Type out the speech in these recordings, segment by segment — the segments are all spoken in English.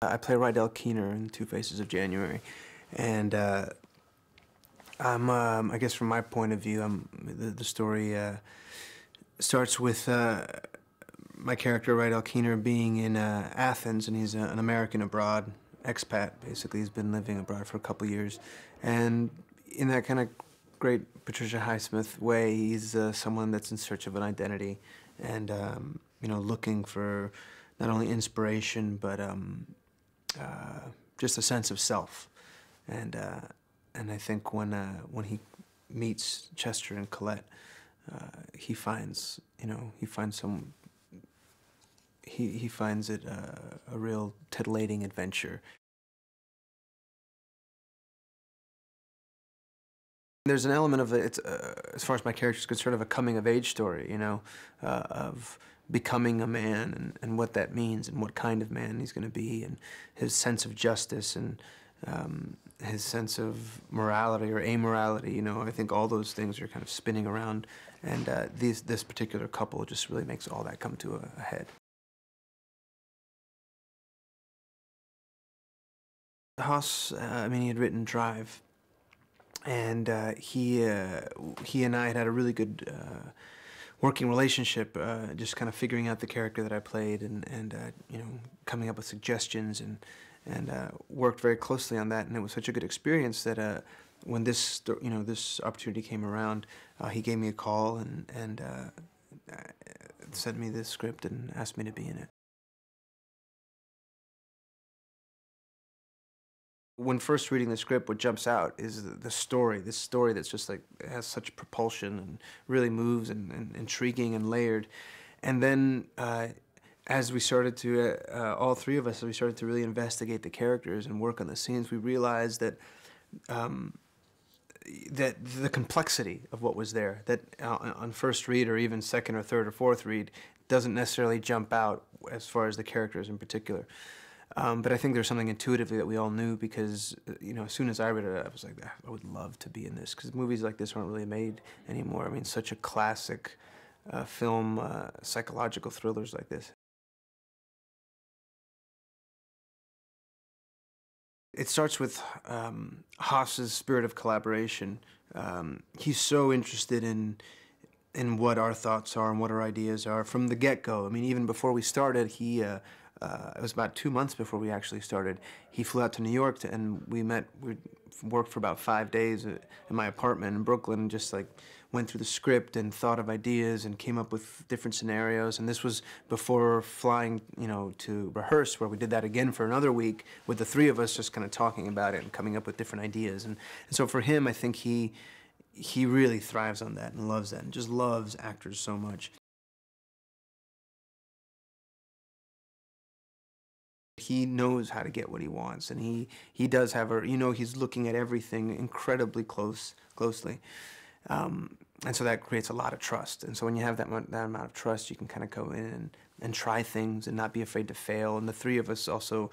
I play Rydal Keener in Two Faces of January, and I guess from my point of view, the story starts with my character Rydal Keener being in Athens, and he's an American abroad, expat basically. He's been living abroad for a couple years, and in that kind of great Patricia Highsmith way, he's someone that's in search of an identity, and you know, looking for not only inspiration but just a sense of self, and I think when he meets Chester and Colette, he finds he finds it a real titillating adventure. There's an element of it, as far as my character is concerned, of a coming-of-age story, you know, of becoming a man and what that means and what kind of man he's going to be, and his sense of justice and his sense of morality or amorality. You know, I think all those things are kind of spinning around, and this particular couple just really makes all that come to a head. Haas, I mean, he had written Drive, and he and I had a really good working relationship, just kind of figuring out the character that I played, and you know, coming up with suggestions, and worked very closely on that. And it was such a good experience that when this opportunity came around, he gave me a call and sent me this script and asked me to be in it. When first reading the script, what jumps out is the story. This story that's just like, has such propulsion and really moves and intriguing and layered. And then as we started to, all three of us, we started to really investigate the characters and work on the scenes, we realized that that the complexity of what was there, that on first read or even second or third or fourth read, doesn't necessarily jump out as far as the characters in particular. But I think there's something intuitively that we all knew, because you know, as soon as I read it, I was like, I would love to be in this, because movies like this aren't really made anymore. I mean, such a classic film, psychological thrillers like this. It starts with Haas's spirit of collaboration. He's so interested in what our thoughts are and what our ideas are from the get-go. I mean, even before we started, it was about 2 months before we actually started. He flew out to New York and we met. We worked for about 5 days in my apartment in Brooklyn, and just like went through the script and thought of ideas and came up with different scenarios. And this was before flying, you know, to rehearse, where we did that again for another week with the three of us just kind of talking about it and coming up with different ideas. And so for him, I think he really thrives on that and loves that, and just loves actors so much. He knows how to get what he wants, and he does have a, you know, he's looking at everything incredibly closely, and so that creates a lot of trust. And so when you have that amount of trust, you can kind of go in and try things and not be afraid to fail. And the three of us also,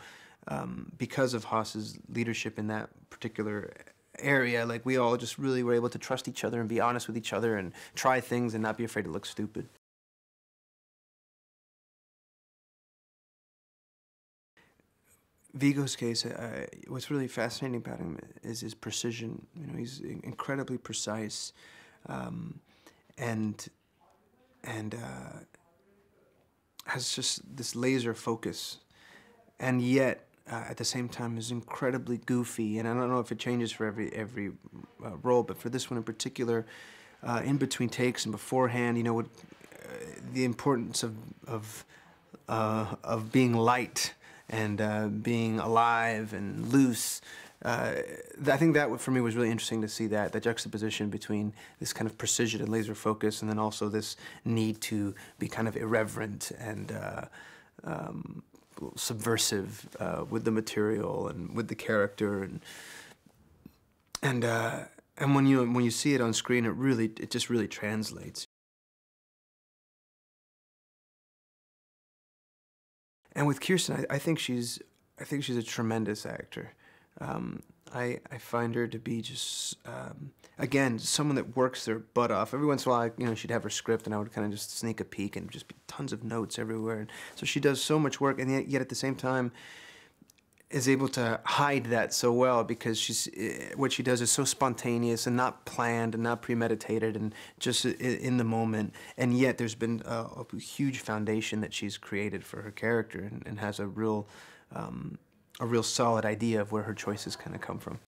because of Haas's leadership in that particular area, like, we all just really were able to trust each other and be honest with each other and try things and not be afraid to look stupid. Viggo's case, what's really fascinating about him is his precision. You know, he's incredibly precise, and has just this laser focus, and yet at the same time is incredibly goofy. And I don't know if it changes for every role, but for this one in particular, in between takes and beforehand, you know, the importance of being light and being alive and loose. I think that for me was really interesting to see that juxtaposition between this kind of precision and laser focus, and then also this need to be kind of irreverent and subversive with the material and with the character, and when you see it on screen, it just really translates. And with Kirsten, I think she's a tremendous actor. I find her to be just, again, someone that works their butt off. Every once in a while, you know, she'd have her script, and I would kind of just sneak a peek, and just be tons of notes everywhere. And so she does so much work, and yet at the same time, is able to hide that so well, because what she does is so spontaneous and not planned and not premeditated and just in the moment, and yet there's been a huge foundation that she's created for her character, and has a real solid idea of where her choices kind of come from.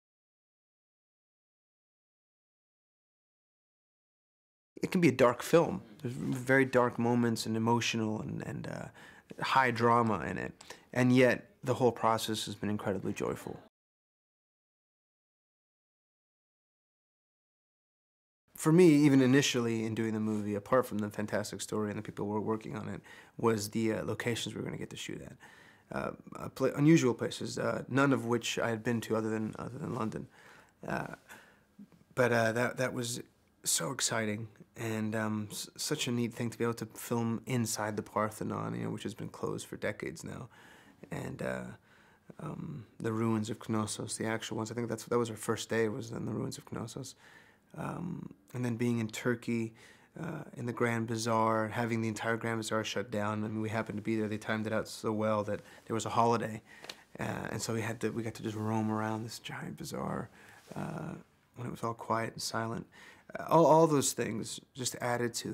It can be a dark film. There's very dark moments and emotional and high drama in it, and yet the whole process has been incredibly joyful. For me, even initially in doing the movie, apart from the fantastic story and the people who were working on it, was the locations we were going to get to shoot at. Unusual places, none of which I had been to other than London. But that was so exciting, and such a neat thing to be able to film inside the Parthenon, which has been closed for decades now, and the ruins of Knossos, the actual ones. I think that was our first day, was in the ruins of Knossos, and then being in Turkey, in the Gran Bazar, having the entire Gran Bazar shut down. I mean, we happened to be there. They timed it out so well that there was a holiday, and so we got to just roam around this giant bazaar when it was all quiet and silent. All those things just added to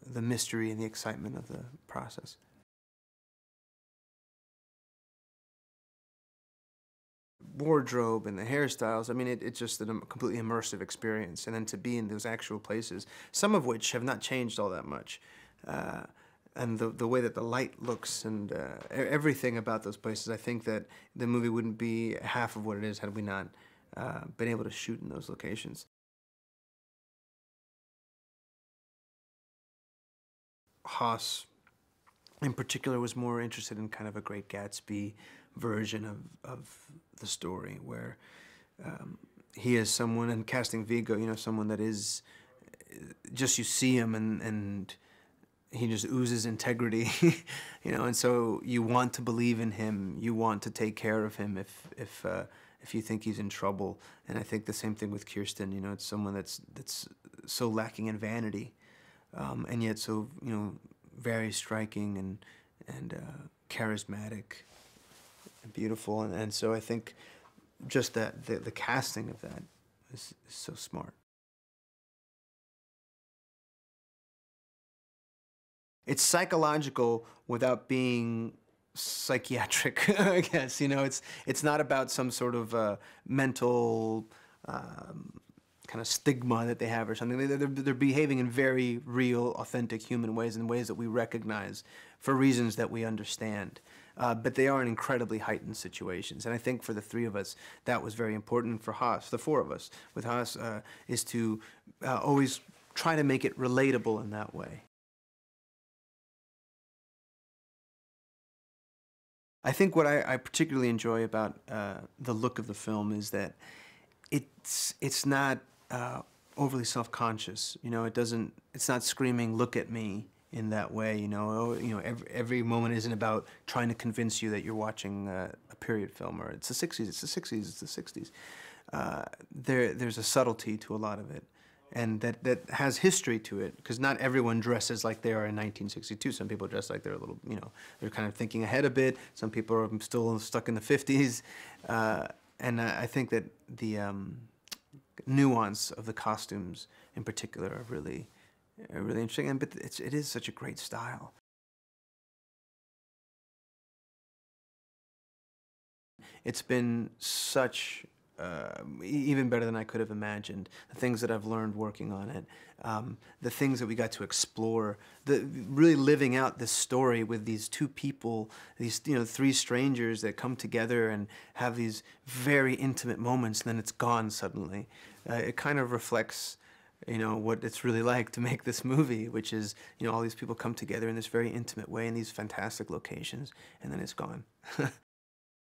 the mystery and the excitement of the process. Wardrobe and the hairstyles, I mean, it's just a completely immersive experience. And then to be in those actual places, some of which have not changed all that much. And the way that the light looks and everything about those places, I think that the movie wouldn't be half of what it is had we not been able to shoot in those locations. Haas, in particular, was more interested in kind of a Great Gatsby version of the story, where he is someone, and casting Viggo, someone that is just, you see him and he just oozes integrity, and so you want to believe in him, you want to take care of him if you think he's in trouble. And I think the same thing with Kirsten. It's someone that's so lacking in vanity, and yet so very striking and charismatic and beautiful, and so I think just that the casting of that is so smart. It's psychological without being psychiatric, I guess. It's not about some sort of mental kind of stigma that they have or something. They're behaving in very real, authentic human ways, in ways that we recognize for reasons that we understand. But they are in incredibly heightened situations. And I think for the three of us, that was very important. For Haas, the four of us, with Haas, is to always try to make it relatable in that way. I think what I particularly enjoy about the look of the film is that it's not overly self-conscious. It's not screaming, "Look at me," in that way. Every moment isn't about trying to convince you that you're watching a period film, or it's the 60s, it's the 60s, it's the 60s. There's a subtlety to a lot of it, and that has history to it, because not everyone dresses like they are in 1962. Some people dress like they're a little, they're kind of thinking ahead a bit. Some people are still stuck in the 50s. And I think that the nuance of the costumes in particular are really interesting. But it is such a great style. It's been such even better than I could have imagined. The things that I've learned working on it, the things that we got to explore, really living out this story with these two people, these three strangers that come together and have these very intimate moments, and then it's gone suddenly. It kind of reflects what it's really like to make this movie, which is all these people come together in this very intimate way in these fantastic locations, and then it's gone.